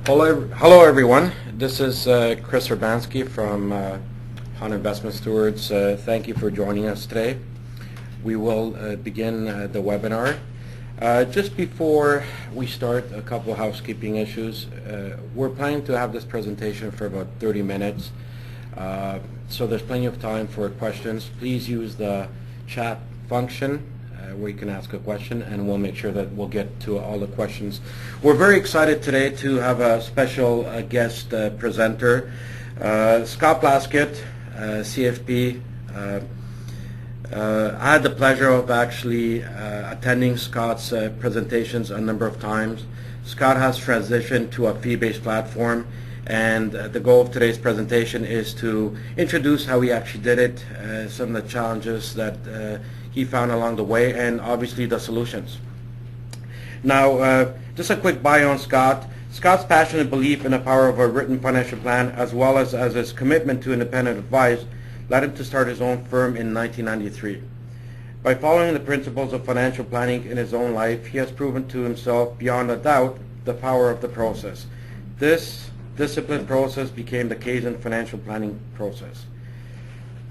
Hello everyone. This is Chris Urbanski from HAHN Investment Stewards. Thank you for joining us today. We will begin the webinar. Just before we start, a couple of housekeeping issues. We're planning to have this presentation for about 30 minutes, so there's plenty of time for questions. Please use the chat function where you can ask a question, and we'll make sure that we'll get to all the questions. We're very excited today to have a special guest presenter, Scott Plaskett, CFP. I had the pleasure of actually attending Scott's presentations a number of times. Scott has transitioned to a fee-based platform, and the goal of today's presentation is to introduce how he actually did it, some of the challenges that he found along the way, and obviously the solutions. Now, just a quick bio on Scott. Scott's passionate belief in the power of a written financial plan, as well as his commitment to independent advice, led him to start his own firm in 1993. By following the principles of financial planning in his own life, he has proven to himself beyond a doubt the power of the process. This disciplined process became the HAHN financial planning process.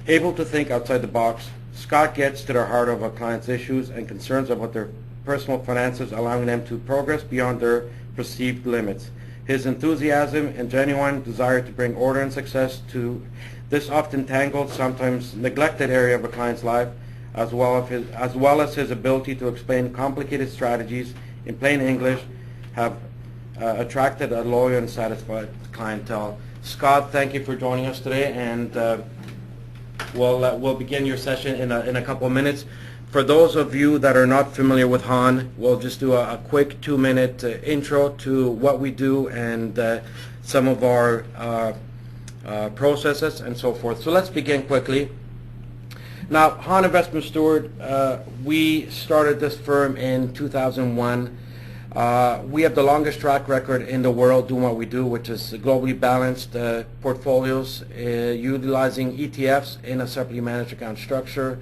Able to think outside the box, Scott gets to the heart of a client's issues and concerns about their personal finances, allowing them to progress beyond their perceived limits. His enthusiasm and genuine desire to bring order and success to this often tangled, sometimes neglected area of a client's life, as well as his ability to explain complicated strategies in plain English, have attracted a loyal and satisfied clientele. Scott, thank you for joining us today, and we'll begin your session in a couple of minutes. For those of you that are not familiar with HAHN, we'll just do a quick 2-minute intro to what we do and some of our processes and so forth. So let's begin quickly. Now, HAHN Investment Steward, we started this firm in 2001. We have the longest track record in the world doing what we do, which is globally balanced portfolios, utilizing ETFs in a separately managed account structure.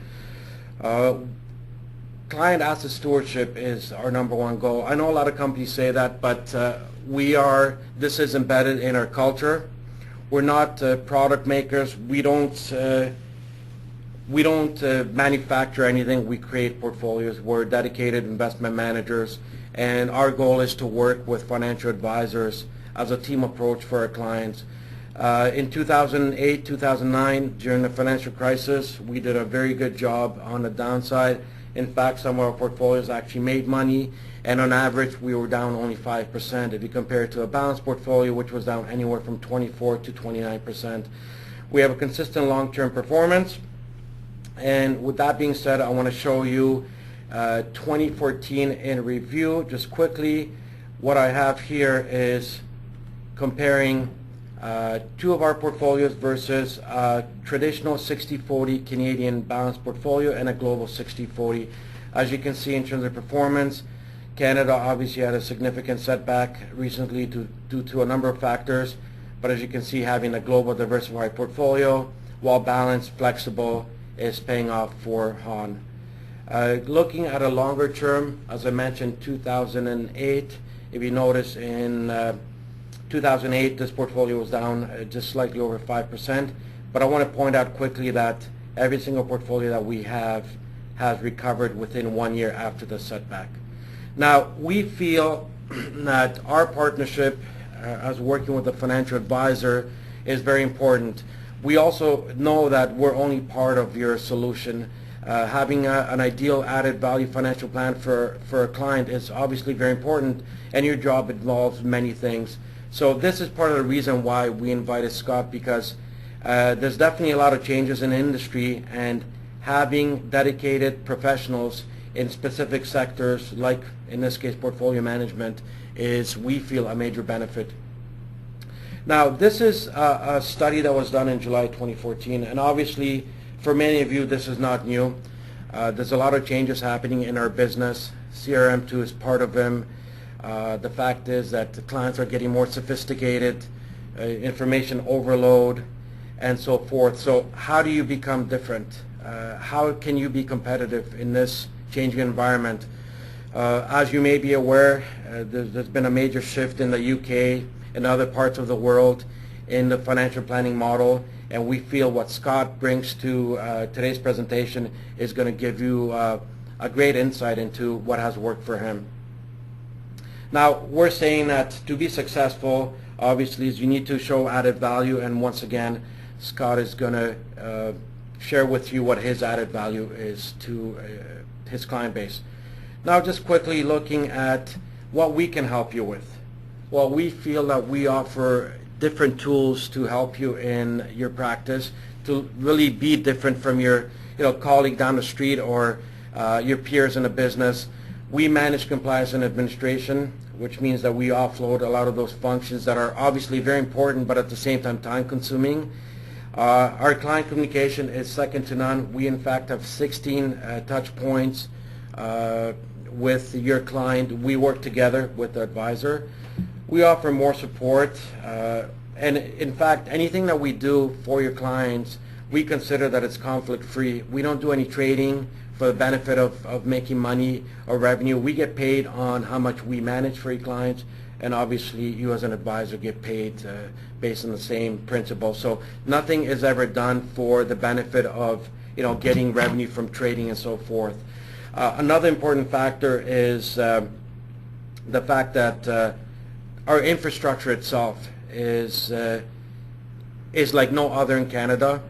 Client asset stewardship is our #1 goal. I know a lot of companies say that, but this is embedded in our culture. We're not product makers. We don't manufacture anything. We create portfolios. We're dedicated investment managers, and our goal is to work with financial advisors as a team approach for our clients. In 2008, 2009, during the financial crisis, we did a very good job on the downside. In fact, some of our portfolios actually made money, and on average, we were down only 5%. If you compare it to a balanced portfolio, which was down anywhere from 24 to 29%. We have a consistent long-term performance. And with that being said, I want to show you 2014 in review. Just quickly, what I have here is comparing two of our portfolios versus a traditional 60-40 Canadian balanced portfolio and a global 60-40. As you can see, in terms of performance, Canada obviously had a significant setback recently due to a number of factors, but as you can see, having a global diversified portfolio, while balanced, flexible, is paying off for HAHN. Looking at a longer term, as I mentioned, 2008, if you notice in 2008, this portfolio was down just slightly over 5%, but I want to point out quickly that every single portfolio that we have has recovered within 1 year after the setback. Now, we feel that our partnership as working with a financial advisor is very important. We also know that we're only part of your solution. Having an ideal added value financial plan for a client is obviously very important, and your job involves many things. So this is part of the reason why we invited Scott, because there's definitely a lot of changes in the industry, and having dedicated professionals in specific sectors, like in this case portfolio management, is, we feel, a major benefit. Now, this is a study that was done in July 2014, and obviously for many of you this is not new. There's a lot of changes happening in our business. CRM2 is part of them. The fact is that the clients are getting more sophisticated, information overload, and so forth. So how do you become different? How can you be competitive in this changing environment? As you may be aware, there's been a major shift in the UK in other parts of the world in the financial planning model, and we feel what Scott brings to today's presentation is going to give you a great insight into what has worked for him. Now, we're saying that to be successful, obviously, is you need to show added value, and once again, Scott is going to share with you what his added value is to his client base. Now, just quickly looking at what we can help you with. Well, we feel that we offer different tools to help you in your practice to really be different from your colleague down the street or your peers in the business. We manage compliance and administration, which means that we offload a lot of those functions that are obviously very important but at the same time time-consuming. Our client communication is second to none. We in fact have 16 touch points with your client. We work together with the advisor. We offer more support, and in fact anything that we do for your clients, we consider that it's conflict-free. We don't do any trading for the benefit of making money or revenue. We get paid on how much we manage for your clients, and obviously you as an advisor get paid based on the same principle. So nothing is ever done for the benefit of getting revenue from trading and so forth. Another important factor is the fact that our infrastructure itself is like no other in Canada.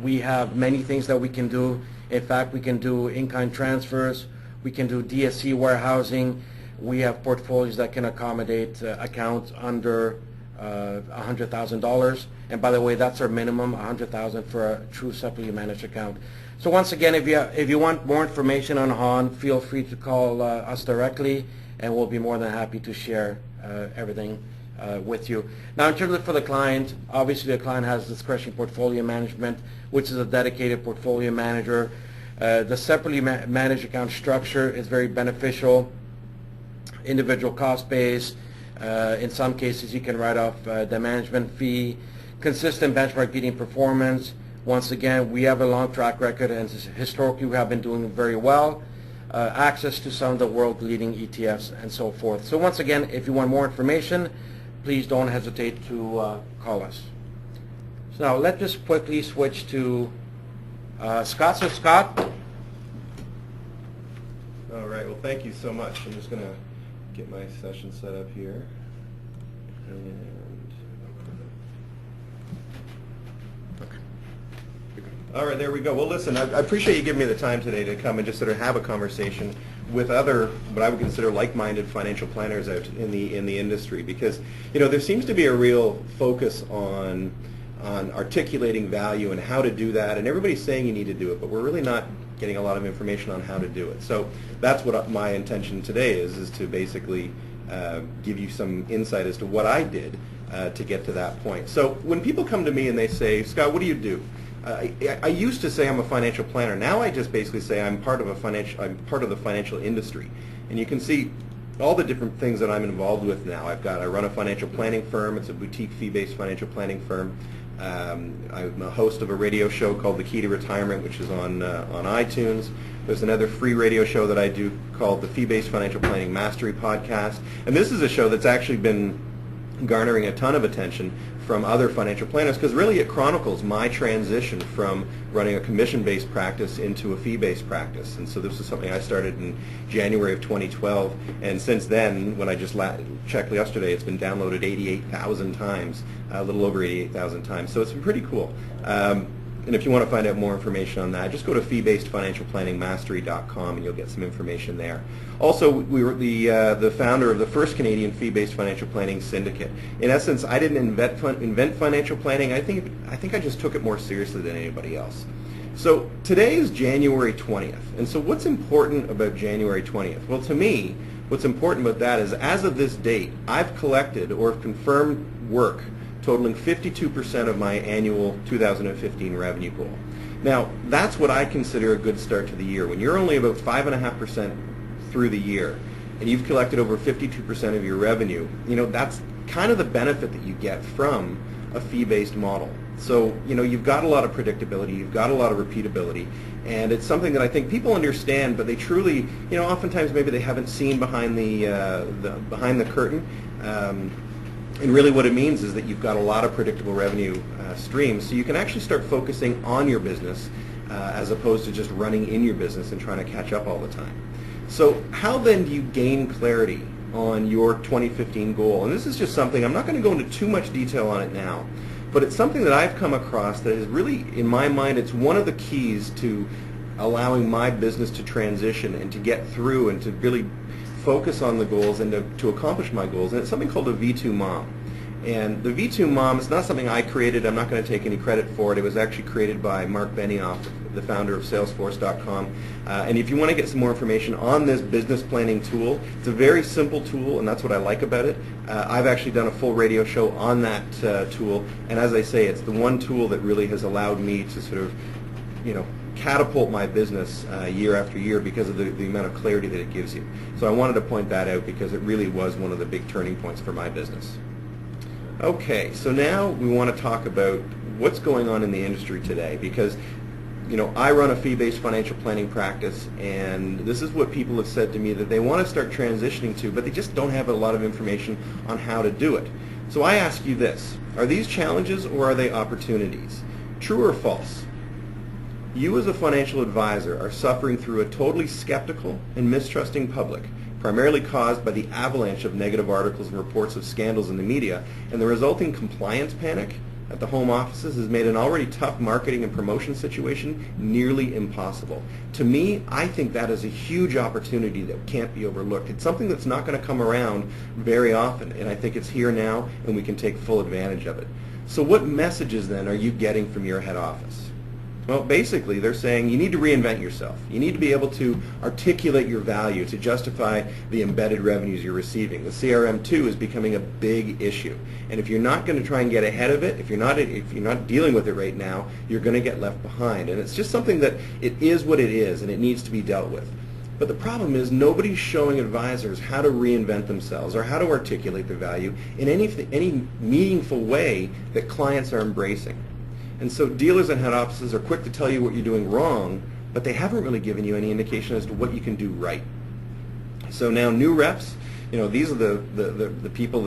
We have many things that we can do. In fact, we can do in-kind transfers, we can do DSC warehousing, we have portfolios that can accommodate accounts under $100,000, and by the way, that's our minimum, $100,000 for a true separately managed account. So once again, if you want more information on HAHN, feel free to call us directly, and we'll be more than happy to share everything with you. Now, in terms of for the client, obviously the client has discretionary portfolio management, which is a dedicated portfolio manager. The separately managed account structure is very beneficial. Individual cost base. In some cases, you can write off the management fee. Consistent benchmark beating performance. Once again, we have a long track record, and historically we have been doing very well. Access to some of the world-leading ETFs and so forth. So once again, if you want more information, please don't hesitate to call us. So now let's just quickly switch to Scott. So Scott. All right, well thank you so much. I'm just going to get my session set up here. All right, there we go. Well, listen, I appreciate you giving me the time today to come and just sort of have a conversation with other, what I would consider like-minded financial planners out in the industry, because there seems to be a real focus on articulating value and how to do that, and everybody's saying you need to do it, but we're really not getting a lot of information on how to do it. So that's what my intention today is to basically give you some insight as to what I did to get to that point. So when people come to me and they say, Scott, what do you do? I used to say I'm a financial planner. Now I just basically say I'm part of the financial industry, and you can see all the different things that I'm involved with now. I run a financial planning firm. It's a boutique fee-based financial planning firm. I'm a host of a radio show called The Key to Retirement, which is on iTunes. There's another free radio show that I do called the Fee-Based Financial Planning Mastery Podcast, and this is a show that's actually been garnering a ton of attention from other financial planners, because really it chronicles my transition from running a commission-based practice into a fee-based practice. And so this is something I started in January of 2012, and since then, when I just checked yesterday, it's been downloaded 88,000 times, a little over 88,000 times. So it's been pretty cool. And if you want to find out more information on that, just go to feebasedfinancialplanningmastery.com and you'll get some information there. Also, we were the founder of the first Canadian fee-based financial planning syndicate. In essence, I didn't invent financial planning. I think I just took it more seriously than anybody else. So today is January 20th. And so what's important about January 20th? Well, to me, what's important about that is as of this date, I've collected or confirmed work totaling 52% of my annual 2015 revenue goal. Now, that's what I consider a good start to the year. When you're only about 5.5% through the year, and you've collected over 52% of your revenue, that's kind of the benefit that you get from a fee-based model. So, you've got a lot of predictability, you've got a lot of repeatability, and it's something that I think people understand, but they truly, oftentimes maybe they haven't seen behind the curtain. And really what it means is that you've got a lot of predictable revenue streams, so you can actually start focusing on your business as opposed to just running in your business and trying to catch up all the time. So how then do you gain clarity on your 2015 goal? And this is just something, I'm not going to go into too much detail on it now, but it's something that I've come across that is really, in my mind, it's one of the keys to allowing my business to transition and to get through and to really focus on the goals and to accomplish my goals. And it's something called a V2 MOM. And the V2 MOM is not something I created. I'm not going to take any credit for it. It was actually created by Mark Benioff, the founder of Salesforce.com. And if you want to get some more information on this business planning tool, it's a very simple tool, and that's what I like about it. I've actually done a full radio show on that tool, and as I say, it's the one tool that really has allowed me to sort of, catapult my business year after year because of the amount of clarity that it gives you. So I wanted to point that out because it really was one of the big turning points for my business. Okay, so now we want to talk about what's going on in the industry today, because I run a fee-based financial planning practice, and this is what people have said to me that they want to start transitioning to, but they just don't have a lot of information on how to do it. So I ask you this: are these challenges or are they opportunities? True or false? You as a financial advisor are suffering through a totally skeptical and mistrusting public, primarily caused by the avalanche of negative articles and reports of scandals in the media, and the resulting compliance panic at the home offices has made an already tough marketing and promotion situation nearly impossible. To me, I think that is a huge opportunity that can't be overlooked. It's something that's not going to come around very often, and I think it's here now, and we can take full advantage of it. So what messages then are you getting from your head office? Well, basically, they're saying you need to reinvent yourself. You need to be able to articulate your value to justify the embedded revenues you're receiving. The CRM2 is becoming a big issue, and if you're not going to try and get ahead of it, if you're not dealing with it right now, you're going to get left behind. And it's just something that it is what it is, and it needs to be dealt with. But the problem is nobody's showing advisors how to reinvent themselves or how to articulate their value in any meaningful way that clients are embracing. And so dealers and head offices are quick to tell you what you're doing wrong, but they haven't really given you any indication as to what you can do right. So now new reps, these are the people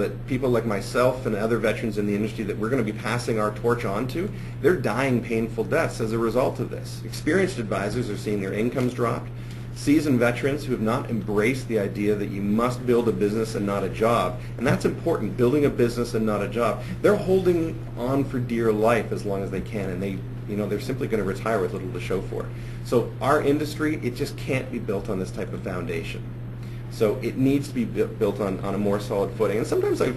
like myself and other veterans in the industry that we're going to be passing our torch on to. They're dying painful deaths as a result of this. Experienced advisors are seeing their incomes drop. Seasoned veterans who have not embraced the idea that you must build a business and not a job, and that's important, building a business and not a job. They're holding on for dear life as long as they can, and they're simply going to retire with little to show for it. So our industry, it just can't be built on this type of foundation. So it needs to be built on a more solid footing. And sometimes I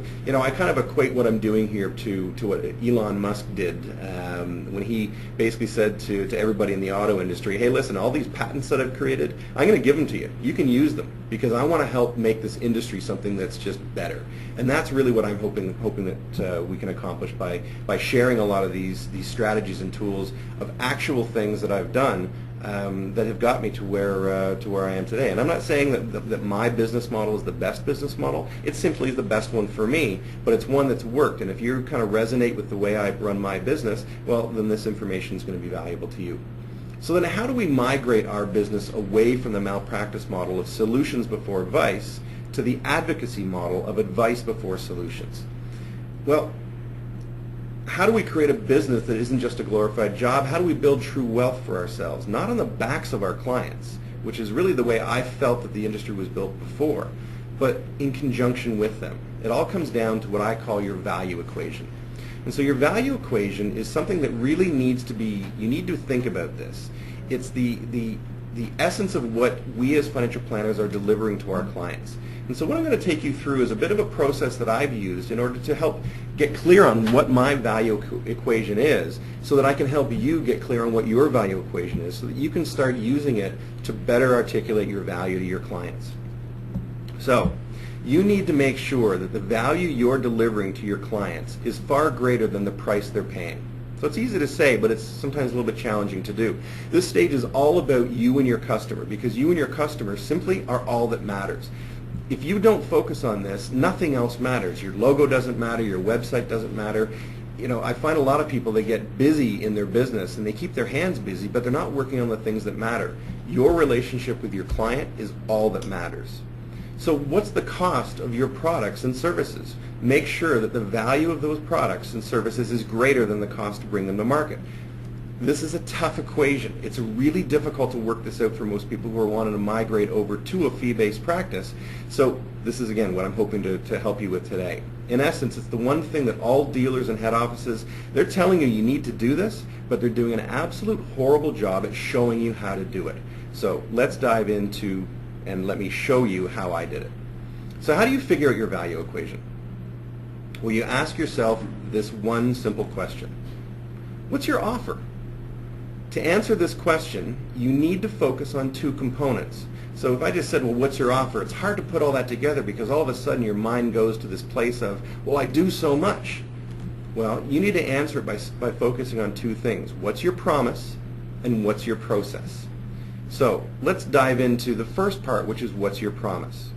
kind of equate what I'm doing here to what Elon Musk did when he basically said to everybody in the auto industry, hey, listen, all these patents that I've created, I'm going to give them to you. You can use them because I want to help make this industry something that's just better. And that's really what I'm hoping that we can accomplish by sharing a lot of these strategies and tools of actual things that I've done that have got me to where I am today. And I'm not saying that my business model is the best business model. It simply is the best one for me, but it's one that's worked. And if you kind of resonate with the way I run my business, well, then this information is going to be valuable to you. So then how do we migrate our business away from the malpractice model of solutions before advice to the advocacy model of advice before solutions? Well, how do we create a business that isn't just a glorified job? How do we build true wealth for ourselves? Not on the backs of our clients, which is really the way I felt that the industry was built before, but in conjunction with them. It all comes down to what I call your value equation. And so your value equation is something that really needs to be, you need to think about this. It's the essence of what we as financial planners are delivering to our clients. And so what I'm going to take you through is a bit of a process that I've used in order to help get clear on what my value equation is, so that I can help you get clear on what your value equation is, so that you can start using it to better articulate your value to your clients. So you need to make sure that the value you're delivering to your clients is far greater than the price they're paying. So it's easy to say, but it's sometimes a little bit challenging to do. This stage is all about you and your customer, because you and your customer simply are all that matters. If you don't focus on this, nothing else matters. Your logo doesn't matter, your website doesn't matter. I find a lot of people, they get busy in their business and they keep their hands busy, but they're not working on the things that matter. Your relationship with your client is all that matters. So what's the cost of your products and services? Make sure that the value of those products and services is greater than the cost to bring them to market. This is a tough equation. It's really difficult to work this out for most people who are wanting to migrate over to a fee-based practice. So this is, again, what I'm hoping to help you with today. In essence, it's the one thing that all dealers and head offices, they're telling you need to do this, but they're doing an absolute horrible job at showing you how to do it. So let's dive into and let me show you how I did it. So how do you figure out your value equation? Well, you ask yourself this one simple question. What's your offer? To answer this question, you need to focus on two components. So if I just said, well, what's your offer? It's hard to put all that together because all of a sudden your mind goes to this place of, well, I do so much. Well, you need to answer it by focusing on two things. What's your promise and what's your process? So let's dive into the first part, which is what's your promise.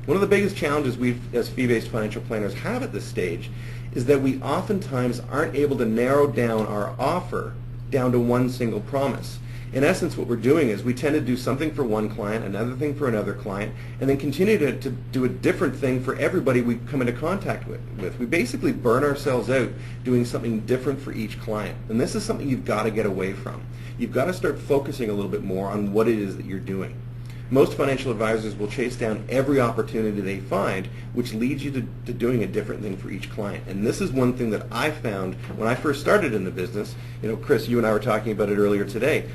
One of the biggest challenges we as fee-based financial planners have at this stage is that we oftentimes aren't able to narrow down our offer down to one single promise. In essence, what we're doing is we tend to do something for one client, another thing for another client, and then continue to do a different thing for everybody we come into contact with. We basically burn ourselves out doing something different for each client. And this is something you've got to get away from. You've got to start focusing a little bit more on what it is that you're doing. Most financial advisors will chase down every opportunity they find, which leads you to doing a different thing for each client. And this is one thing that I found when I first started in the business. Chris, you and I were talking about it earlier today.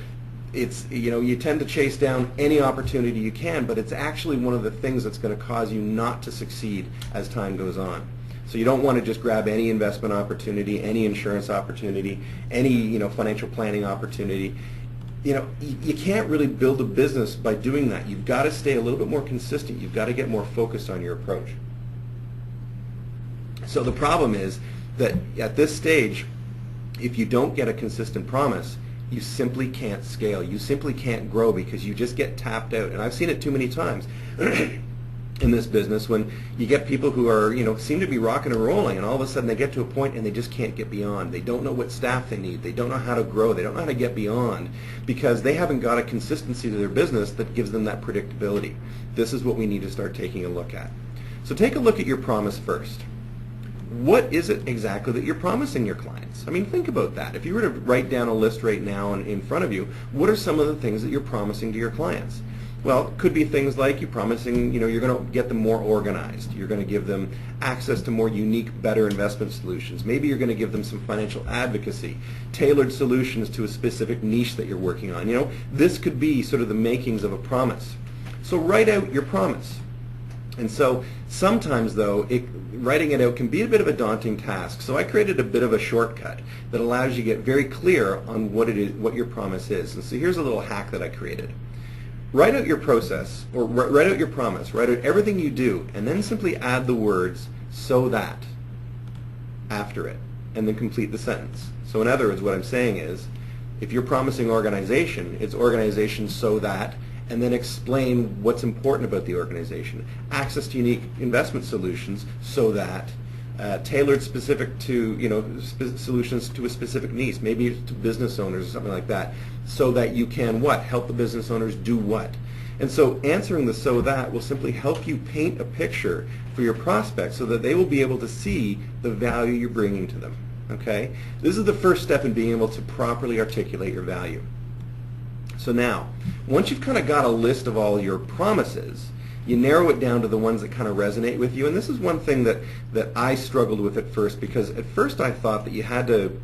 It's, you tend to chase down any opportunity you can, but it's actually one of the things that's going to cause you not to succeed as time goes on. So you don't want to just grab any investment opportunity, any insurance opportunity, any financial planning opportunity. You can't really build a business by doing that. You've got to stay a little bit more consistent. You've got to get more focused on your approach. So the problem is that at this stage, if you don't get a consistent promise, you simply can't scale. You simply can't grow because you just get tapped out. And I've seen it too many times in this business when you get people who are, seem to be rocking and rolling, and all of a sudden they get to a point and they just can't get beyond. They don't know what staff they need. They don't know how to grow. They don't know how to get beyond because they haven't got a consistency to their business that gives them that predictability. This is what we need to start taking a look at. So take a look at your promise first. What is it exactly that you're promising your clients? I mean, think about that. If you were to write down a list right now in front of you, what are some of the things that you're promising to your clients? Well, it could be things like you're promising, you're going to get them more organized. You're going to give them access to more unique, better investment solutions. Maybe you're going to give them some financial advocacy, tailored solutions to a specific niche that you're working on. This could be sort of the makings of a promise. So write out your promise. And so sometimes, though, writing it out can be a bit of a daunting task. So I created a bit of a shortcut that allows you to get very clear on what it is, what your promise is. And so here's a little hack that I created. Write out your process, or write out your promise, write out everything you do, and then simply add the words "so that" after it, and then complete the sentence. So in other words, what I'm saying is, if you're promising organization, it's organization so that, and then explain what's important about the organization. Access to unique investment solutions so that, tailored specific to, solutions to a specific niche, maybe to business owners or something like that, so that you can what? Help the business owners do what? And so answering the "so that" will simply help you paint a picture for your prospects so that they will be able to see the value you're bringing to them. Okay? This is the first step in being able to properly articulate your value. So now, once you've kind of got a list of all your promises, you narrow it down to the ones that kind of resonate with you. And this is one thing that I struggled with at first, because at first I thought that you had to,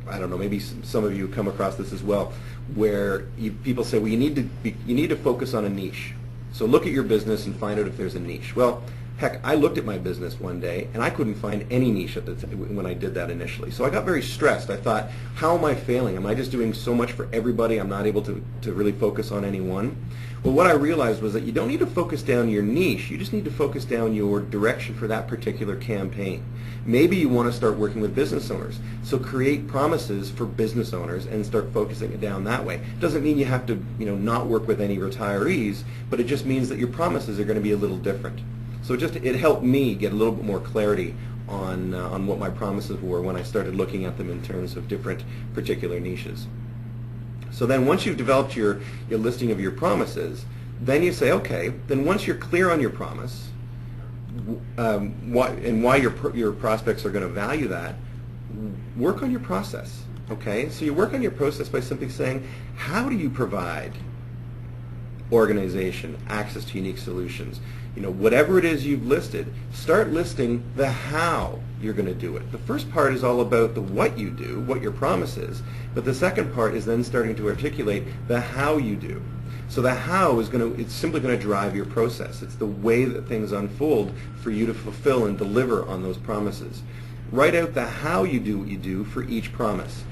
I don't know, maybe some of you come across this as well, where people say, well, you need to focus on a niche. So look at your business and find out if there's a niche. Well, heck, I looked at my business one day and I couldn't find any niche at the when I did that initially. So I got very stressed. I thought, how am I failing? Am I just doing so much for everybody? I'm not able to really focus on any one. Well, what I realized was that you don't need to focus down your niche. You just need to focus down your direction for that particular campaign. Maybe you want to start working with business owners. So create promises for business owners and start focusing it down that way. It doesn't mean you have to, not work with any retirees, but it just means that your promises are going to be a little different. So it helped me get a little bit more clarity on what my promises were when I started looking at them in terms of different particular niches. So then once you've developed your listing of your promises, Then you say, okay, then once you're clear on your promise, why your prospects are going to value that, work on your process. Okay, so you work on your process by simply saying, how do you provide organization access to unique solutions? Whatever it is you've listed, start listing the how you're going to do it. The first part is all about the what you do, what your promise is, but the second part is then starting to articulate the how you do. So the how is it's simply going to drive your process. It's the way that things unfold for you to fulfill and deliver on those promises. Write out the how you do what you do for each promise.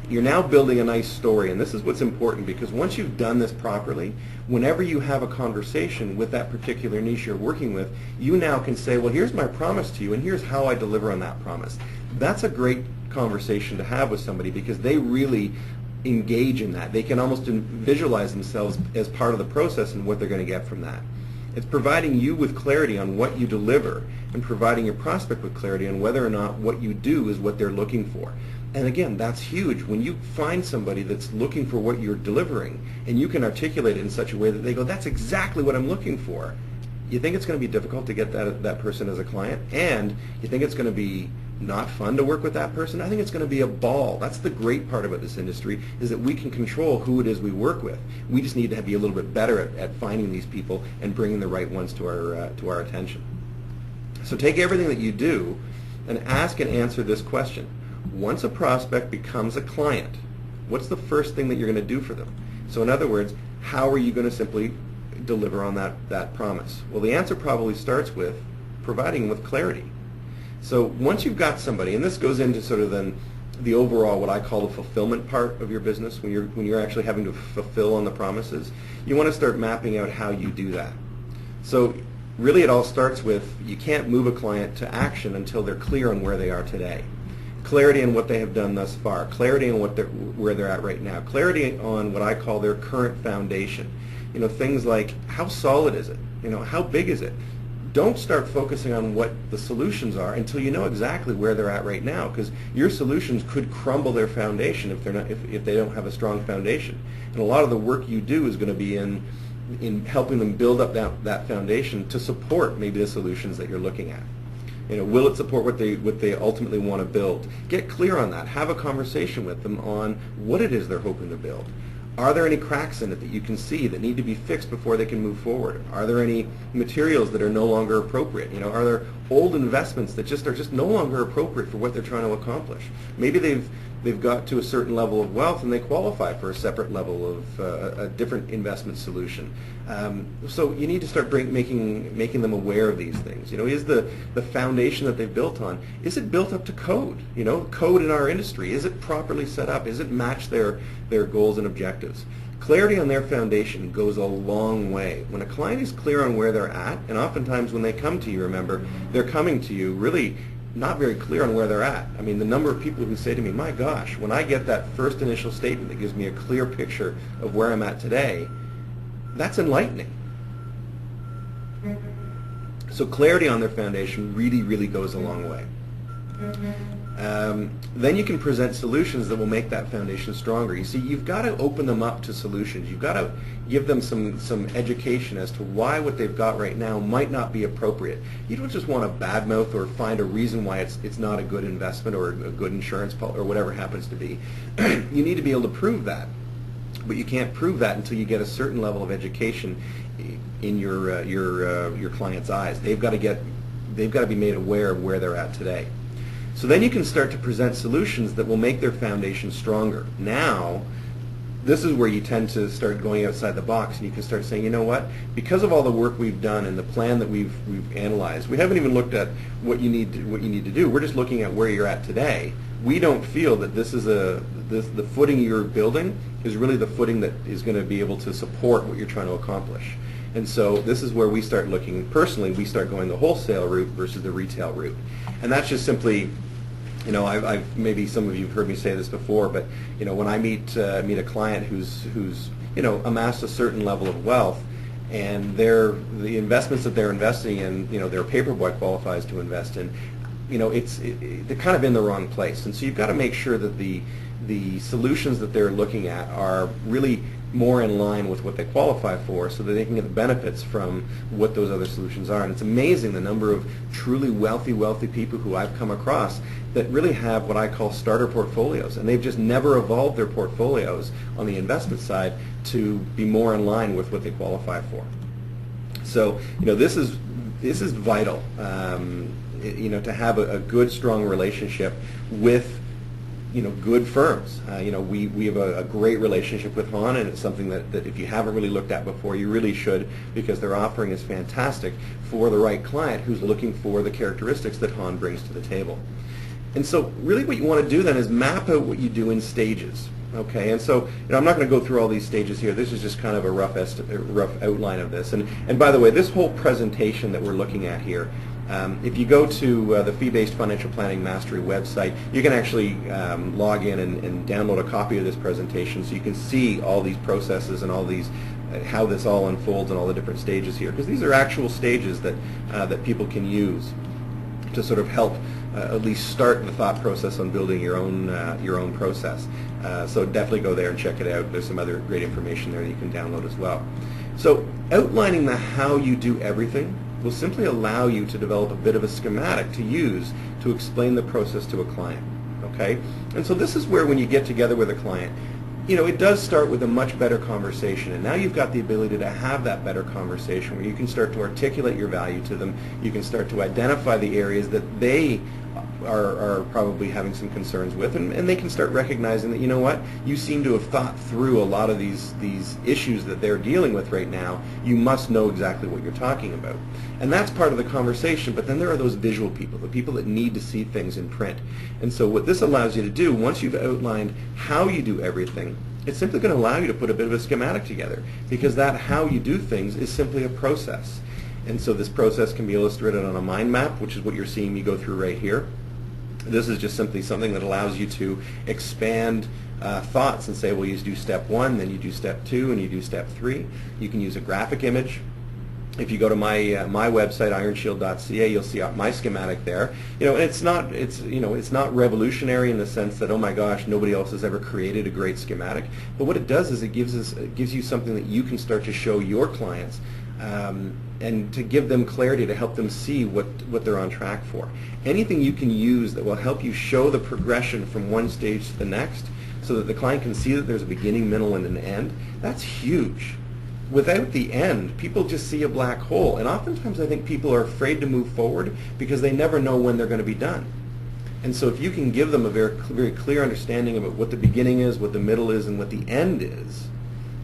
You're now building a nice story, and this is what's important, because once you've done this properly, whenever you have a conversation with that particular niche you're working with, you now can say, well, here's my promise to you, and here's how I deliver on that promise. That's a great conversation to have with somebody, because they really engage in that. They can almost visualize themselves as part of the process and what they're going to get from that. It's providing you with clarity on what you deliver and providing your prospect with clarity on whether or not what you do is what they're looking for. And again, that's huge. When you find somebody that's looking for what you're delivering and you can articulate it in such a way that they go, that's exactly what I'm looking for, you think it's going to be difficult to get that person as a client, and you think it's going to be not fun to work with that person? I think it's going to be a ball. That's the great part about this industry, is that we can control who it is we work with. We just need to be a little bit better at finding these people and bringing the right ones to our attention. So take everything that you do and ask and answer this question. Once a prospect becomes a client, what's the first thing that you're going to do for them? So in other words, how are you going to simply deliver on that promise? Well, the answer probably starts with providing them with clarity. So once you've got somebody, and this goes into sort of then the overall, what I call the fulfillment part of your business, when you're actually having to fulfill on the promises, you want to start mapping out how you do that. So really it all starts with, you can't move a client to action until they're clear on where they are today. Clarity on what they have done thus far, clarity on where they're at right now, clarity on what I call their current foundation. Things like, how solid is it? How big is it? Don't start focusing on what the solutions are until you know exactly where they're at right now, because your solutions could crumble their foundation if they don't have a strong foundation. And a lot of the work you do is going to be in helping them build up that foundation to support maybe the solutions that you're looking at. Will it support what they ultimately want to build? Get clear on that. Have a conversation with them on what it is they're hoping to build. Are there any cracks in it that you can see that need to be fixed before they can move forward? Are there any materials that are no longer appropriate? Are there old investments that are just no longer appropriate for what they're trying to accomplish? Maybe they've got to a certain level of wealth and they qualify for a separate level of a different investment solution. So you need to start making them aware of these things. Is the foundation that they've built on, is it built up to code? Code in our industry, is it properly set up? Is it match their goals and objectives? Clarity on their foundation goes a long way. When a client is clear on where they're at, and oftentimes when they come to you, remember, they're coming to you really not very clear on where they're at. I mean, the number of people who say to me, my gosh, when I get that first initial statement that gives me a clear picture of where I'm at today, that's enlightening. So clarity on their foundation really, really goes a long way. Then you can present solutions that will make that foundation stronger. You see, you've got to open them up to solutions. You've got to give them some education as to why what they've got right now might not be appropriate. You don't just want to badmouth or find a reason why it's not a good investment or a good insurance policy or whatever it happens to be. You need to be able to prove that. But you can't prove that until you get a certain level of education in your client's eyes. They've got to be made aware of where they're at today. So then you can start to present solutions that will make their foundation stronger. Now, this is where you tend to start going outside the box, and you can start saying, you know what, because of all the work we've done and the plan that we've analyzed, we haven't even looked at what you need to do. We're just looking at where you're at today. We don't feel that the footing you're building is really the footing that is going to be able to support what you're trying to accomplish. And so this is where we start looking, personally, we start going the wholesale route versus the retail route. And that's just simply, I've maybe some of you have heard me say this before, but when I meet a client who's amassed a certain level of wealth, and the investments that they're investing in, their paperboy qualifies to invest in, they're kind of in the wrong place. And so you've got to make sure that the solutions that they're looking at are really more in line with what they qualify for so that they can get the benefits from what those other solutions are. And it's amazing the number of truly wealthy people who I've come across that really have what I call starter portfolios, and they've just never evolved their portfolios on the investment side to be more in line with what they qualify for. So, this is vital, to have a good, strong relationship with good firms. We have a great relationship with HAHN, and it's something that if you haven't really looked at before, you really should, because their offering is fantastic for the right client who's looking for the characteristics that HAHN brings to the table. And so really what you want to do then is map out what you do in stages. Okay, and so I'm not going to go through all these stages here. This is just kind of a rough outline of this. And by the way, this whole presentation that we're looking at here, if you go to the Fee-Based Financial Planning Mastery website, you can actually log in and download a copy of this presentation so you can see all these processes and all these how this all unfolds and all the different stages here, because these are actual stages that people can use to sort of help at least start the thought process on building your own process. So definitely go there and check it out. There's some other great information there that you can download as well. So outlining the how you do everything will simply allow you to develop a bit of a schematic to use to explain the process to a client. Okay? And so this is where when you get together with a client, it does start with a much better conversation, and now you've got the ability to have that better conversation where you can start to articulate your value to them. You can start to identify the areas that they are probably having some concerns with, and they can start recognizing that, you seem to have thought through a lot of these issues that they're dealing with right now. You must know exactly what you're talking about. And that's part of the conversation, but then there are those visual people, the people that need to see things in print. And so what this allows you to do, once you've outlined how you do everything, it's simply going to allow you to put a bit of a schematic together, because that how you do things is simply a process. And so this process can be illustrated on a mind map, which is what you're seeing me go through right here. This is just simply something that allows you to expand thoughts and say, well, you do step 1, then you do step 2, and you do step 3. You can use a graphic image. If you go to my website, ironshield.ca, you'll see my schematic there. And it's not revolutionary in the sense that, oh my gosh, nobody else has ever created a great schematic. But what it does is it gives you something that you can start to show your clients, and to give them clarity, to help them see what they're on track for. Anything you can use that will help you show the progression from one stage to the next so that the client can see that there's a beginning, middle, and an end, that's huge. Without the end, people just see a black hole, and oftentimes I think people are afraid to move forward because they never know when they're going to be done. And so if you can give them a very clear understanding of what the beginning is, what the middle is, and what the end is,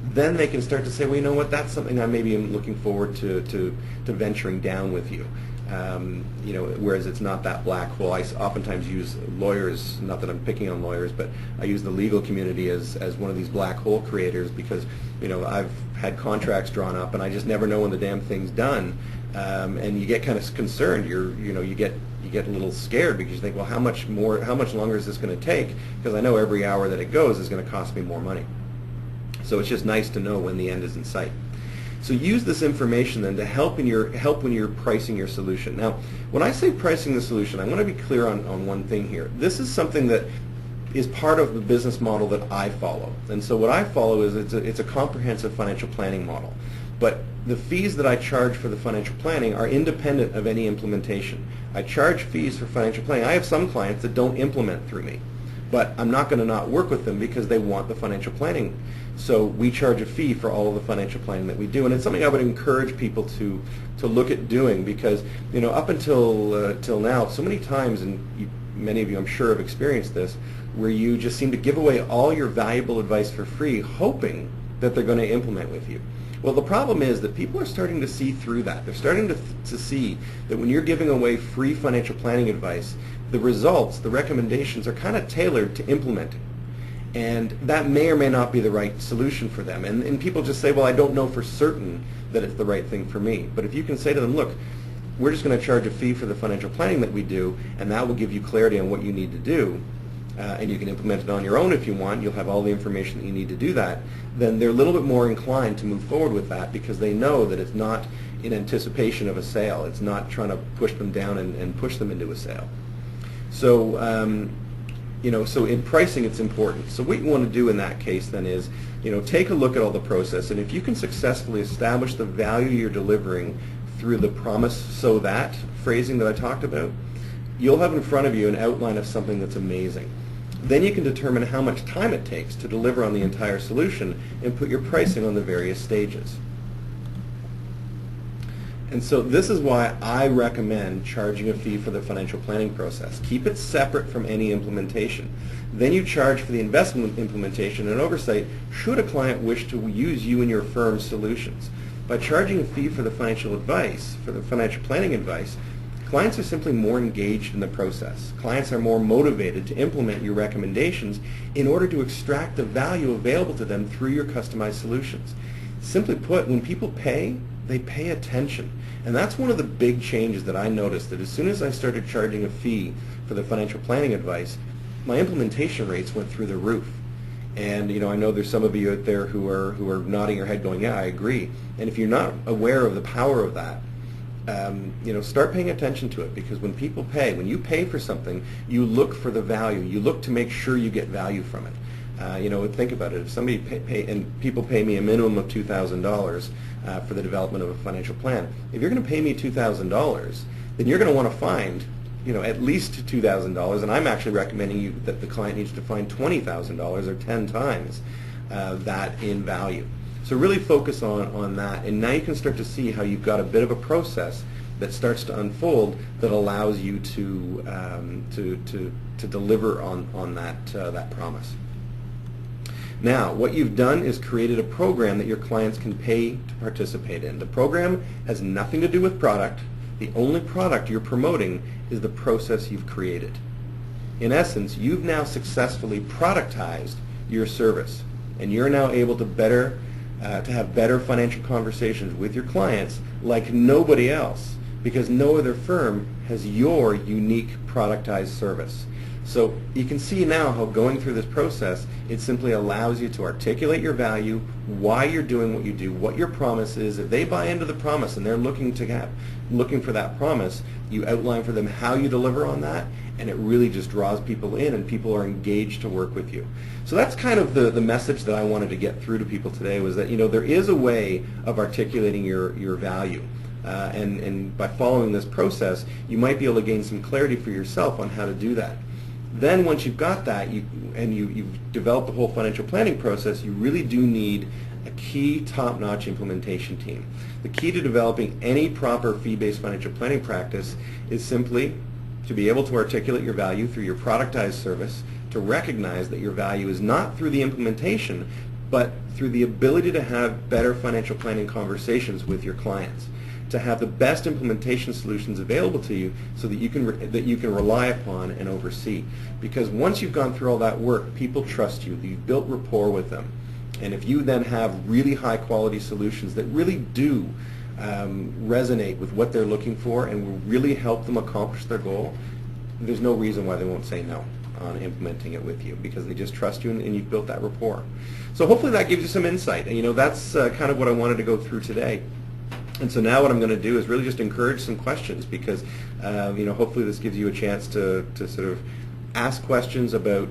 then they can start to say, well, you know what, that's something I maybe am looking forward to venturing down with you. Whereas it's not that black hole. I oftentimes use lawyers, not that I'm picking on lawyers, but I use the legal community as one of these black hole creators, because I've had contracts drawn up and I just never know when the damn thing's done, and you get kind of concerned. You get a little scared because you think, well, how much longer is this going to take? Because I know every hour that it goes is going to cost me more money. So it's just nice to know when the end is in sight. So use this information then to help when you're pricing your solution. Now, when I say pricing the solution, I want to be clear on one thing here. This is something that is part of the business model that I follow. And so what I follow is it's a comprehensive financial planning model. But the fees that I charge for the financial planning are independent of any implementation. I charge fees for financial planning. I have some clients that don't implement through me, but I'm not going to not work with them because they want the financial planning. So we charge a fee for all of the financial planning that we do, and it's something I would encourage people to look at doing, because up until till now, so many times, and many of you I'm sure have experienced this, where you just seem to give away all your valuable advice for free, hoping that they're going to implement with you. Well, the problem is that people are starting to see through that. They're starting to see that when you're giving away free financial planning advice, the results, the recommendations are kind of tailored to implementing. And that may or may not be the right solution for them. And people just say, well, I don't know for certain that it's the right thing for me. But if you can say to them, look, we're just going to charge a fee for the financial planning that we do, and that will give you clarity on what you need to do, and you can implement it on your own if you want, you'll have all the information that you need to do that, then they're a little bit more inclined to move forward with that, because they know that it's not in anticipation of a sale. It's not trying to push them down and push them into a sale. So So in pricing, it's important. So what you want to do in that case then is, take a look at all the process, and if you can successfully establish the value you're delivering through the promise so that phrasing that I talked about, you'll have in front of you an outline of something that's amazing. Then you can determine how much time it takes to deliver on the entire solution and put your pricing on the various stages. And so this is why I recommend charging a fee for the financial planning process. Keep it separate from any implementation. Then you charge for the investment implementation and oversight should a client wish to use you and your firm's solutions. By charging a fee for the financial advice, for the financial planning advice, clients are simply more engaged in the process. Clients are more motivated to implement your recommendations in order to extract the value available to them through your customized solutions. Simply put, when people pay, they pay attention. And that's one of the big changes that I noticed, that as soon as I started charging a fee for the financial planning advice, my implementation rates went through the roof. And I know there's some of you out there who are nodding your head going, yeah, I agree. And if you're not aware of the power of that, start paying attention to it, because when people pay, when you pay for something, you look for the value. You look to make sure you get value from it. Think about it. If somebody people pay me a minimum of $2,000 for the development of a financial plan, if you're going to pay me $2,000, then you're going to want to find, at least $2,000, and I'm actually recommending that the client needs to find $20,000 or 10 times that in value. So really focus on that, and now you can start to see how you've got a bit of a process that starts to unfold that allows you to deliver on that promise. Now, what you've done is created a program that your clients can pay to participate in. The program has nothing to do with product. The only product you're promoting is the process you've created. In essence, you've now successfully productized your service, and you're now able to have better financial conversations with your clients like nobody else, because no other firm has your unique productized service. So you can see now how going through this process, it simply allows you to articulate your value, why you're doing what you do, what your promise is. If they buy into the promise and they're looking for that promise, you outline for them how you deliver on that, and it really just draws people in, and people are engaged to work with you. So that's kind of the message that I wanted to get through to people today, was that there is a way of articulating your value. And by following this process, you might be able to gain some clarity for yourself on how to do that. Then once you've got that, you've developed the whole financial planning process, you really do need a key top-notch implementation team. The key to developing any proper fee-based financial planning practice is simply to be able to articulate your value through your productized service, to recognize that your value is not through the implementation, but through the ability to have better financial planning conversations with your clients, to have the best implementation solutions available to you so that you can rely upon and oversee. Because once you've gone through all that work, people trust you. You've built rapport with them. And if you then have really high quality solutions that really do resonate with what they're looking for and will really help them accomplish their goal, there's no reason why they won't say no on implementing it with you, because they just trust you and you've built that rapport. So hopefully that gives you some insight. And that's kind of what I wanted to go through today. And so now what I'm going to do is really just encourage some questions, because hopefully this gives you a chance to sort of ask questions about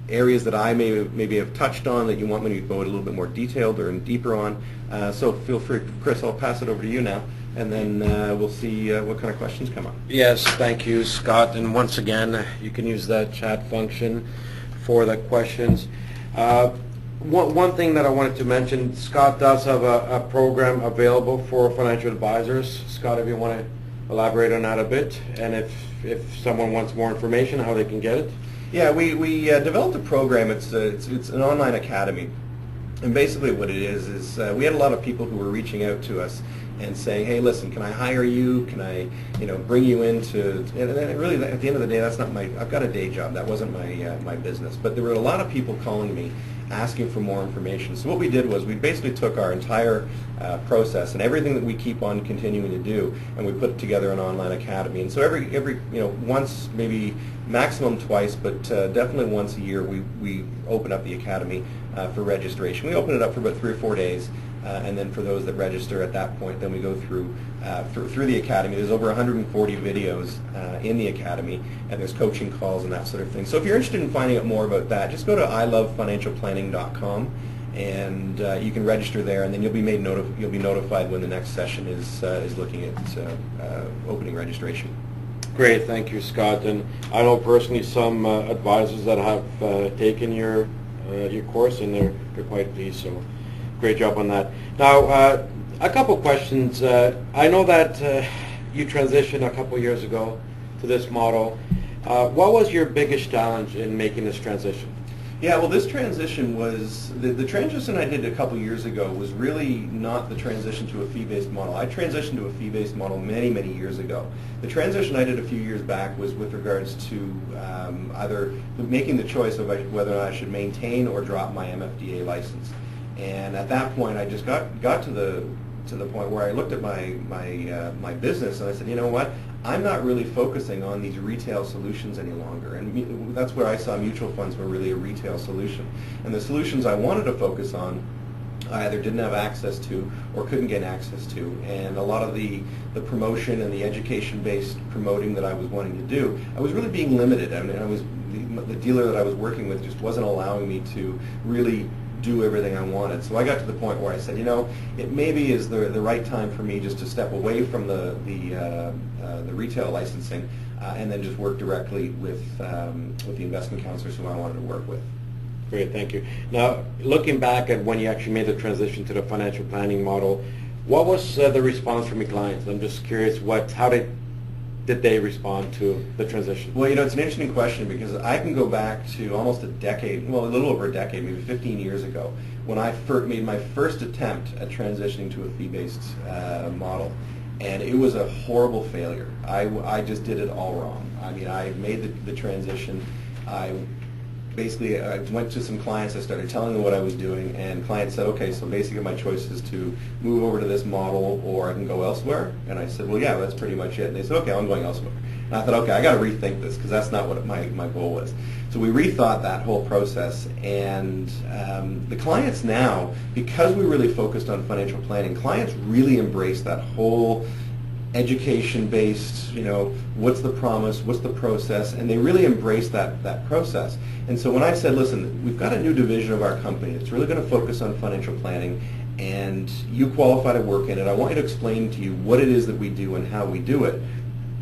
areas that I maybe have touched on that you want me to go a little bit more detailed or deeper on. So feel free, Chris, I'll pass it over to you now, and then we'll see what kind of questions come up. Yes, thank you, Scott. And once again, you can use that chat function for the questions. One thing that I wanted to mention, Scott does have a program available for financial advisors. Scott, if you want to elaborate on that a bit, and if someone wants more information, how they can get it. Yeah, we developed a program. It's an online academy, and basically what it is we had a lot of people who were reaching out to us and saying, hey, listen, can I hire you? Can I bring you into, and really at the end of the day, that's not I've got a day job. That wasn't my business. But there were a lot of people calling me asking for more information. So what we did was we basically took our entire process and everything that we keep on continuing to do, and we put together an online academy. And so every once, maybe maximum twice, but definitely once a year, we open up the academy for registration. We open it up for about 3 or 4 days. and then for those that register at that point, then we go through the academy. There's over 140 videos in the academy, and there's coaching calls and that sort of thing. So if you're interested in finding out more about that, just go to ilovefinancialplanning.com, and you can register there, and then you'll be notified when the next session is looking at opening registration. Great, thank you, Scott. And I know personally some advisors that have taken your course, and they're quite pleased. So, great job on that. Now, a couple questions. I know that you transitioned a couple years ago to this model. What was your biggest challenge in making this transition? Yeah, well, this transition was, the transition I did a couple years ago was really not the transition to a fee-based model. I transitioned to a fee-based model many, many years ago. The transition I did a few years back was with regards to either making the choice of whether or not I should maintain or drop my MFDA license. And at that point, I just got to the point where I looked at my business and I said, you know what? I'm not really focusing on these retail solutions any longer, and that's where I saw mutual funds were really a retail solution. And the solutions I wanted to focus on, I either didn't have access to or couldn't get access to, and a lot of the promotion and the education-based promoting that I was wanting to do, I was really being limited. I mean, the dealer that I was working with just wasn't allowing me to really do everything I wanted. So I got to the point where I said, you know, it maybe is the right time for me just to step away from the retail licensing and then just work directly with the investment counselors who I wanted to work with. Great, thank you. Now, looking back at when you actually made the transition to the financial planning model, what was the response from your clients? I'm just curious, how did they respond to the transition? Well, you know, it's an interesting question because I can go back to almost a decade, well, a little over a decade, maybe 15 years ago, when I made my first attempt at transitioning to a fee-based model. And it was a horrible failure. I just did it all wrong. I mean, I made the transition. I went to some clients, I started telling them what I was doing, and clients said, okay, so basically my choice is to move over to this model or I can go elsewhere. And I said, well, yeah, that's pretty much it. And they said, okay, I'm going elsewhere. And I thought, okay, I got to rethink this because that's not what my goal was. So we rethought that whole process, and the clients now, because we really focused on financial planning, clients really embrace that whole education-based, you know, what's the promise, what's the process, and they really embrace that process. And so when I said, listen, we've got a new division of our company that's really going to focus on financial planning, and you qualify to work in it, I want you to explain to you what it is that we do and how we do it.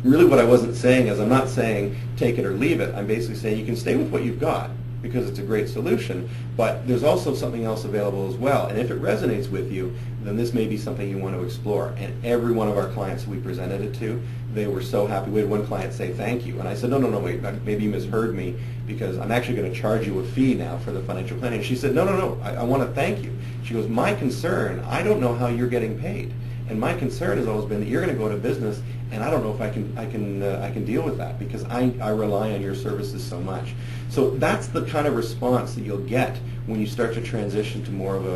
Really what I wasn't saying is I'm not saying take it or leave it. I'm basically saying you can stay with what you've got because it's a great solution, but there's also something else available as well. And if it resonates with you, then this may be something you want to explore. And every one of our clients we presented it to, they were so happy. We had one client say thank you. And I said, no, wait, maybe you misheard me because I'm actually going to charge you a fee now for the financial planning. And she said, no, I want to thank you. She goes, my concern, I don't know how you're getting paid. And my concern has always been that you're going to go to business, and I don't know if I can deal with that because I rely on your services so much. So that's the kind of response that you'll get when you start to transition to more of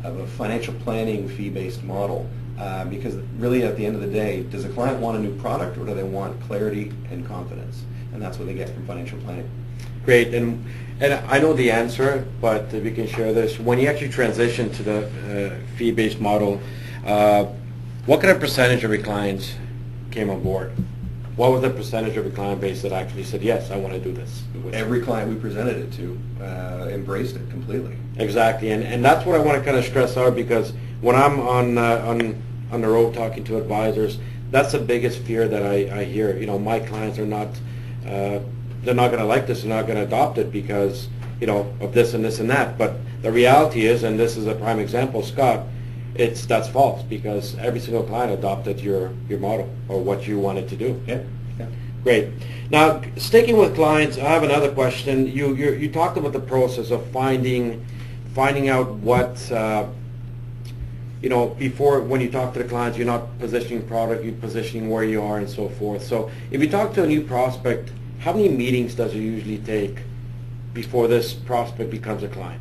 a financial planning fee-based model. Because really, at the end of the day, does a client want a new product or do they want clarity and confidence? And that's what they get from financial planning. Great, and I know the answer, but if you can share this, when you actually transition to the fee-based model, what kind of percentage of your clients came on board? What was the percentage of your client base that actually said, yes, I want to do this? Every client we presented it to embraced it completely. Exactly, and that's what I want to kind of stress out, because when I'm on the road talking to advisors, that's the biggest fear that I hear. You know, my clients are not, they're not going to like this, they're not going to adopt it because, you know, of this and this and that. But the reality is, and this is a prime example, Scott, that's false because every single client adopted your model or what you wanted to do. Yeah. Great. Now, sticking with clients, I have another question. You talked about the process of finding out what you know, before when you talk to the clients, you're not positioning product, you're positioning where you are and so forth. So if you talk to a new prospect, how many meetings does it usually take before this prospect becomes a client?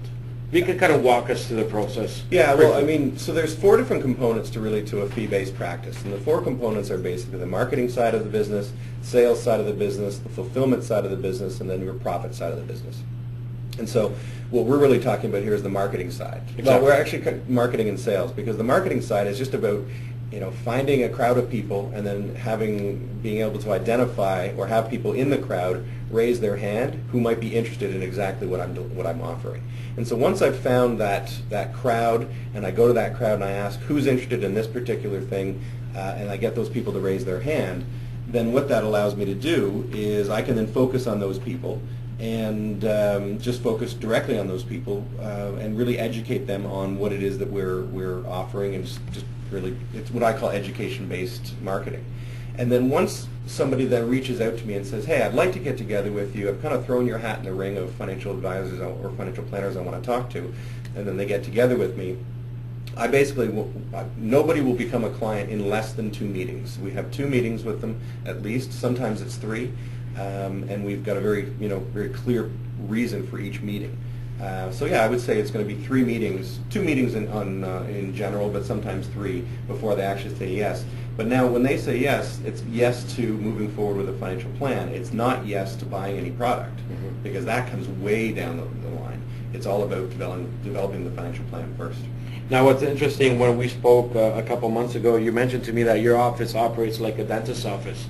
You can kind of walk us through the process. Yeah, well, I mean, so there's 4 different components to a fee-based practice. And the 4 components are basically the marketing side of the business, sales side of the business, the fulfillment side of the business, and then your profit side of the business. And so what we're really talking about here is the marketing side. Exactly. Well, we're actually marketing and sales, because the marketing side is just about finding a crowd of people and then being able to identify or have people in the crowd raise their hand who might be interested in exactly what I'm offering. And so once I've found that crowd, and I go to that crowd and I ask who's interested in this particular thing, and I get those people to raise their hand, then what that allows me to do is I can then focus on those people and just focus directly on those people and really educate them on what it is that we're offering, and just really, it's what I call education-based marketing. And then once somebody then reaches out to me and says, hey, I'd like to get together with you, I've kind of thrown your hat in the ring of financial advisors or financial planners I want to talk to, and then they get together with me, I basically nobody will become a client in less than 2 meetings. We have 2 meetings with them at least. Sometimes it's 3, and we've got a very clear reason for each meeting. So yeah, I would say it's going to be 3 meetings, 2 meetings in general, but sometimes 3 before they actually say yes. But now when they say yes, it's yes to moving forward with a financial plan. It's not yes to buying any product, because that comes way down the line. It's all about developing the financial plan first. Now, what's interesting, when we spoke a couple months ago, you mentioned to me that your office operates like a dentist's office,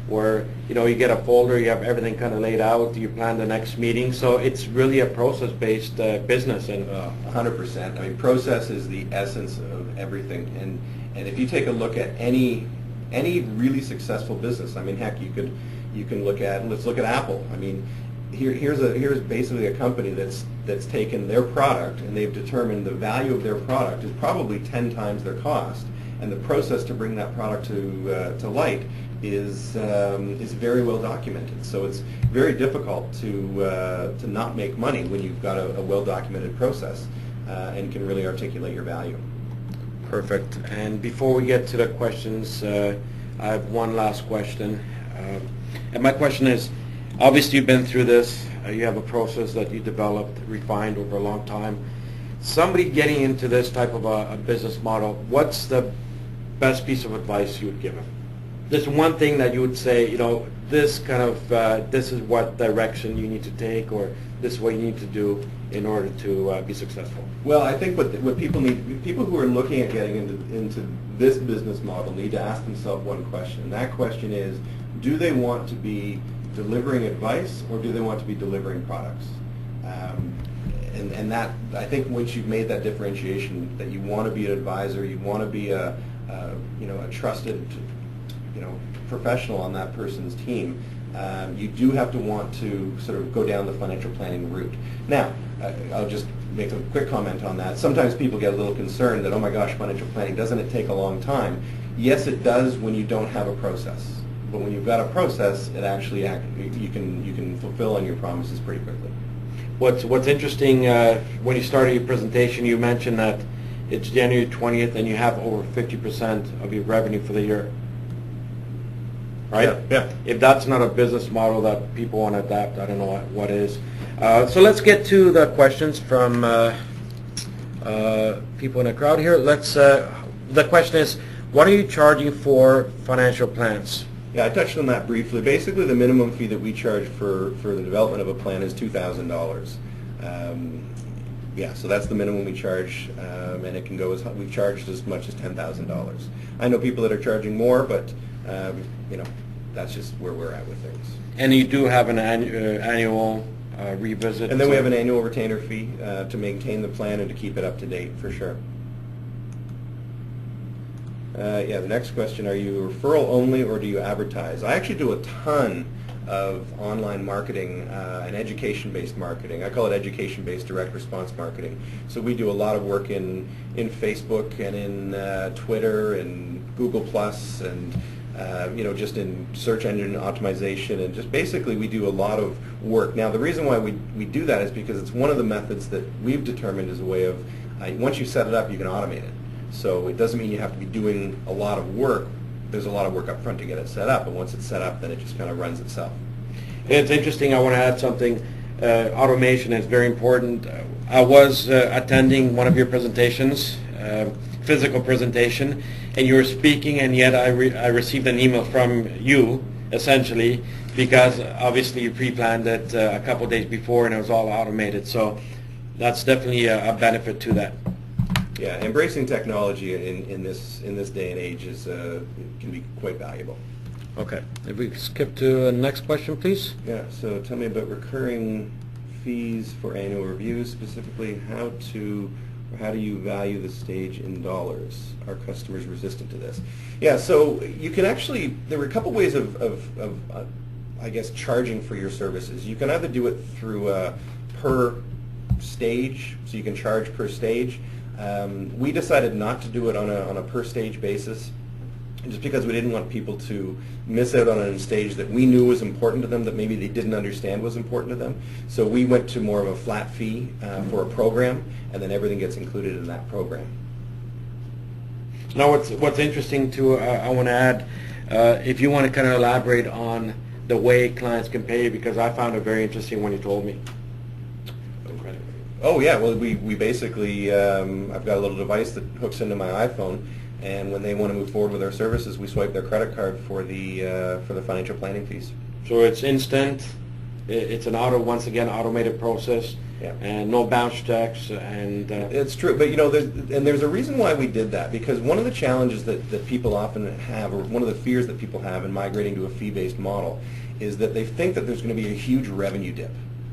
where you get a folder, you have everything kind of laid out, you plan the next meeting. So it's really a process-based business. And 100%. I mean, process is the essence of everything. And if you take a look at any really successful business, I mean, heck, you can look at, let's look at Apple. I mean, here's basically a company that's taken their product and they've determined the value of their product is probably 10 times their cost, and the process to bring that product to light is very well documented. So it's very difficult to not make money when you've got a well documented process and can really articulate your value. Perfect. And before we get to the questions, I have one last question. And my question is, obviously you've been through this. You have a process that you developed, refined over a long time. Somebody getting into this type of a business model, what's the best piece of advice you would give them? There's one thing that you would say, this kind of, this is what direction you need to take, or this is what you need to do in order to be successful. Well, I think what people need, people who are looking at getting into this business model need to ask themselves one question. And that question is, do they want to be delivering advice, or do they want to be delivering products? And that, I think once you've made that differentiation, that you want to be an advisor, you want to be a trusted professional on that person's team, you do have to want to sort of go down the financial planning route. Now, I'll just make a quick comment on that. Sometimes people get a little concerned that, oh my gosh, financial planning, doesn't it take a long time? Yes, it does when you don't have a process. But when you've got a process, it actually you can fulfill on your promises pretty quickly. What's interesting, when you started your presentation, you mentioned that it's January 20th and you have over 50% of your revenue for the year. Right? Yeah. If that's not a business model that people want to adapt, I don't know what is. So let's get to the questions from people in the crowd here. The question is, what are you charging for financial plans? Yeah, I touched on that briefly. Basically, the minimum fee that we charge for the development of a plan is $2,000. Yeah, so that's the minimum we charge, and it can go we've charged as much as $10,000. I know people that are charging more, but that's just where we're at with things. And you do have an annual revisit. And then we have an annual retainer fee to maintain the plan and to keep it up to date, for sure. Yeah, the next question, are you referral only or do you advertise? I actually do a ton of online marketing and education-based marketing. I call it education-based direct response marketing. So we do a lot of work in Facebook and in Twitter and Google Plus and just in search engine optimization, and just basically we do a lot of work. Now the reason why we do that is because it's one of the methods that we've determined as a way of, once you set it up, you can automate it. So it doesn't mean you have to be doing a lot of work. There's a lot of work up front to get it set up, but once it's set up, then it just kind of runs itself. It's interesting. I want to add something. Automation is very important. I was attending one of your presentations, physical presentation, and you were speaking, and yet I received an email from you, essentially, because obviously you pre-planned it a couple days before and it was all automated. So that's definitely a benefit to that. Yeah, embracing technology in this day and age is can be quite valuable. Okay. If we skip to the next question, please. Yeah. So tell me about recurring fees for annual reviews. Specifically, how do you value the stage in dollars? Are customers resistant to this? Yeah. So you can actually, there were a couple ways of I guess charging for your services. You can either do it through per stage, so you can charge per stage. We decided not to do it on a per stage basis, just because we didn't want people to miss out on a stage that we knew was important to them, that maybe they didn't understand was important to them. So we went to more of a flat fee for a program, and then everything gets included in that program. Now what's interesting too, I want to add, if you want to kind of elaborate on the way clients can pay, because I found it very interesting when you told me. Oh yeah, well we basically, I've got a little device that hooks into my iPhone, and when they want to move forward with our services, we swipe their credit card for the financial planning fees. So it's instant. It's an once again automated process, yeah, and no bounce checks. And it's true, but you know, there's a reason why we did that, because one of the challenges that people often have, or one of the fears that people have in migrating to a fee-based model, is that they think that there's going to be a huge revenue dip.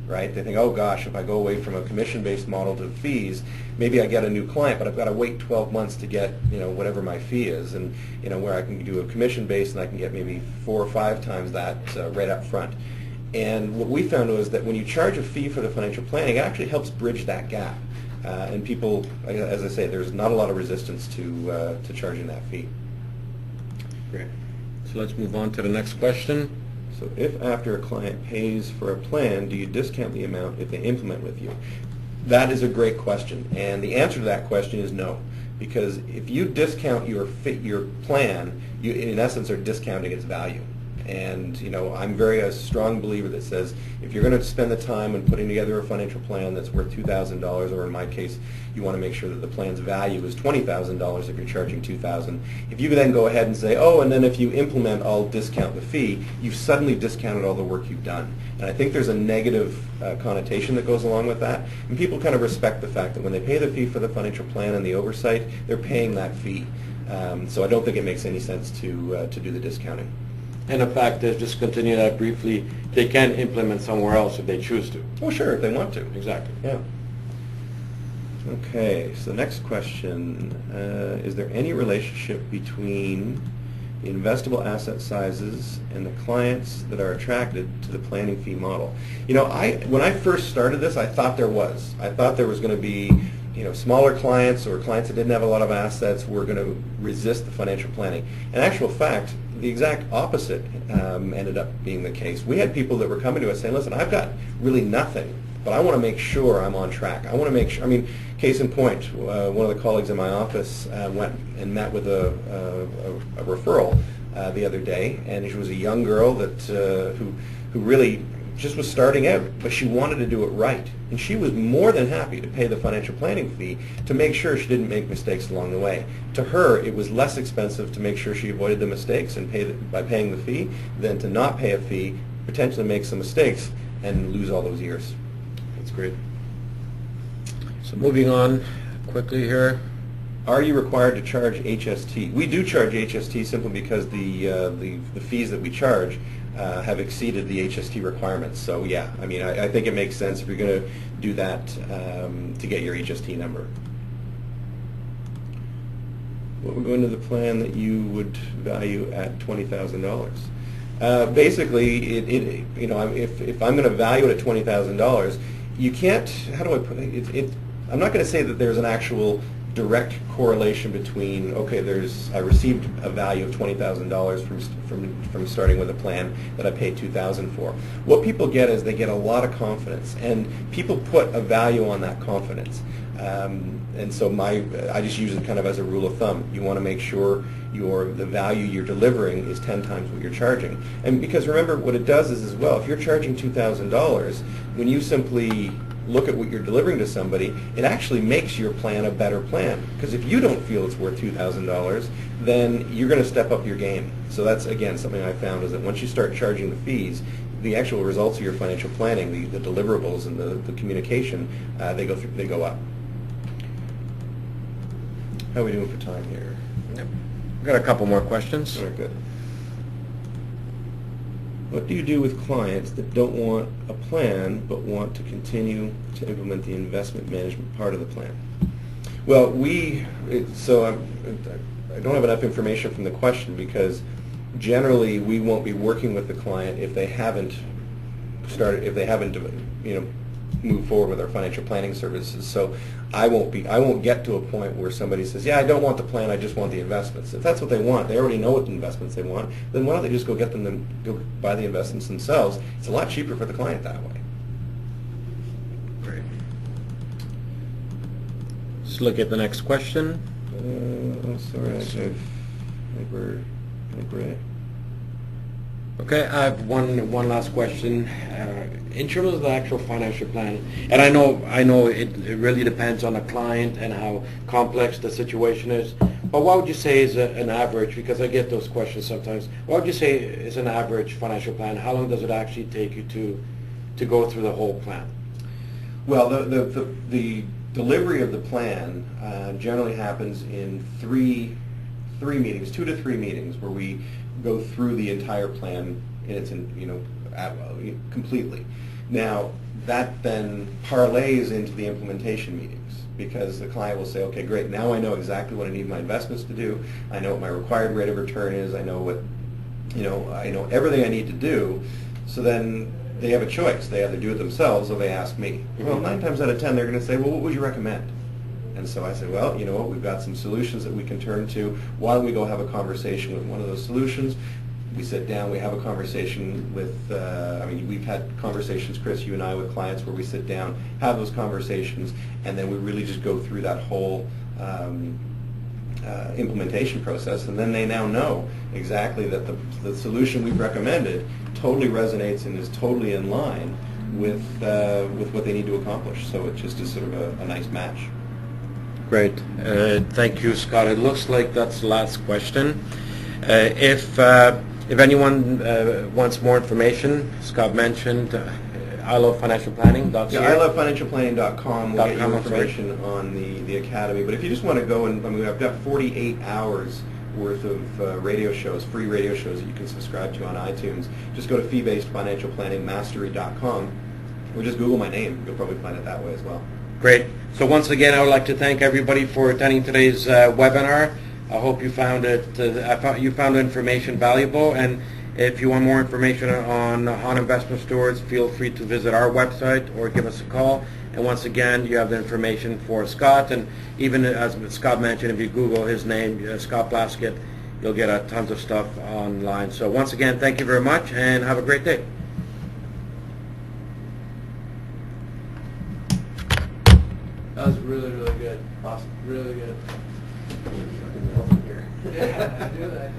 Right? They think, oh gosh, if I go away from a commission-based model to fees, maybe I get a new client, but I've got to wait 12 months to get, you know, whatever my fee is, and you know, where I can do a commission-based and I can get maybe 4 or 5 times that right up front. And what we found was that when you charge a fee for the financial planning, it actually helps bridge that gap. And people, as I say, there's not a lot of resistance to charging that fee. Great. So let's move on to the next question. So if after a client pays for a plan, do you discount the amount if they implement with you? That is a great question, and the answer to that question is no. Because if you discount your plan, you in essence are discounting its value. And you know, I'm a strong believer that says if you're going to spend the time in putting together a financial plan that's worth $2,000, or in my case, you want to make sure that the plan's value is $20,000 if you're charging $2,000. If you then go ahead and say, oh, and then if you implement, I'll discount the fee, you've suddenly discounted all the work you've done. And I think there's a negative connotation that goes along with that. And people kind of respect the fact that when they pay the fee for the financial plan and the oversight, they're paying that fee. So I don't think it makes any sense to do the discounting. And the fact is, just continue that briefly, they can implement somewhere else if they choose to. Oh, sure, if they want to. Exactly. Yeah. Okay, so the next question, is there any relationship between the investable asset sizes and the clients that are attracted to the planning fee model? You know, when I first started this, I thought there was. I thought there was going to be, you know, smaller clients or clients that didn't have a lot of assets were going to resist the financial planning. In actual fact, the exact opposite ended up being the case. We had people that were coming to us saying, listen, I've got really nothing, but I want to make sure I'm on track. I want to make sure, I mean, case in point, one of the colleagues in my office went and met with a referral the other day, and she was a young girl that who really just was starting out, but she wanted to do it right. And she was more than happy to pay the financial planning fee to make sure she didn't make mistakes along the way. To her, it was less expensive to make sure she avoided the mistakes and by paying the fee than to not pay a fee, potentially make some mistakes, and lose all those years. That's great. So moving on quickly here. Are you required to charge HST? We do charge HST simply because the fees that we charge have exceeded the HST requirements. So yeah, I mean, I think it makes sense if you're going to do that to get your HST number. What would go into the plan that you would value at $20,000? Basically, you know, if I'm going to value it at $20,000, you can't. How do I put it? I'm not going to say that there's an actual direct correlation between, okay, I received a value of $20,000 from starting with a plan that I paid $2,000 for. What people get is they get a lot of confidence, and people put a value on that confidence. And so I just use it kind of as a rule of thumb. You want to make sure the value you're delivering is 10 times what you're charging. And because remember, what it does is as well, if you're charging $2,000, when you simply look at what you're delivering to somebody, it actually makes your plan a better plan. Because if you don't feel it's worth $2,000, then you're going to step up your game. So that's, again, something I found is that once you start charging the fees, the actual results of your financial planning, the deliverables and the communication, they go up. How are we doing for time here? Yep. We've got a couple more questions. All right, good. What do you do with clients that don't want a plan but want to continue to implement the investment management part of the plan? Well, I don't have enough information from the question because generally we won't be working with the client if they haven't moved forward with our financial planning services. So I won't get to a point where somebody says, yeah, I don't want the plan, I just want the investments. If that's what they want, they already know what investments they want, then why don't they just go buy the investments themselves? It's a lot cheaper for the client that way. Great. Let's look at the next question. I'm sorry, I think we're Okay, I have one last question. In terms of the actual financial plan, and I know it really depends on the client and how complex the situation is, but what would you say is an average, because I get those questions sometimes, what would you say is an average financial plan? How long does it actually take you to go through the whole plan? Well, the delivery of the plan generally happens in three meetings, 2 to 3 meetings, where we go through the entire plan in its completely. Now that then parlays into the implementation meetings, because the client will say, okay, great, now I know exactly what I need my investments to do. I know what my required rate of return is. I know I know everything I need to do. So then they have a choice. They either do it themselves or they ask me. Well, 9 times out of 10 they're going to say, well, what would you recommend? And so I say, well, you know what, we've got some solutions that we can turn to. Why don't we go have a conversation with one of those solutions? We sit down, we have a conversation with, we've had conversations, Chris, you and I, with clients where we sit down, have those conversations, and then we really just go through that whole implementation process. And then they now know exactly that the solution we've recommended totally resonates and is totally in line with what they need to accomplish. So it just is sort of a nice match. Great. Thank you, Scott. It looks like that's the last question. If anyone wants more information, Scott mentioned ilovefinancialplanning.ca. Yeah, ilovefinancialplanning.com will get you information on the academy. But if you just want to go I've got 48 hours worth of radio shows, free radio shows that you can subscribe to on iTunes. Just go to feebasedfinancialplanningmastery.com or just Google my name. You'll probably find it that way as well. Great. So once again, I would like to thank everybody for attending today's webinar. I hope you found you found the information valuable. And if you want more information on HAHN Investment Stewards, feel free to visit our website or give us a call. And once again, you have the information for Scott. And even as Scott mentioned, if you Google his name, Scott Plaskett, you'll get tons of stuff online. So once again, thank you very much and have a great day. That was really, really good. Awesome. Really good. Here. Yeah, I do that.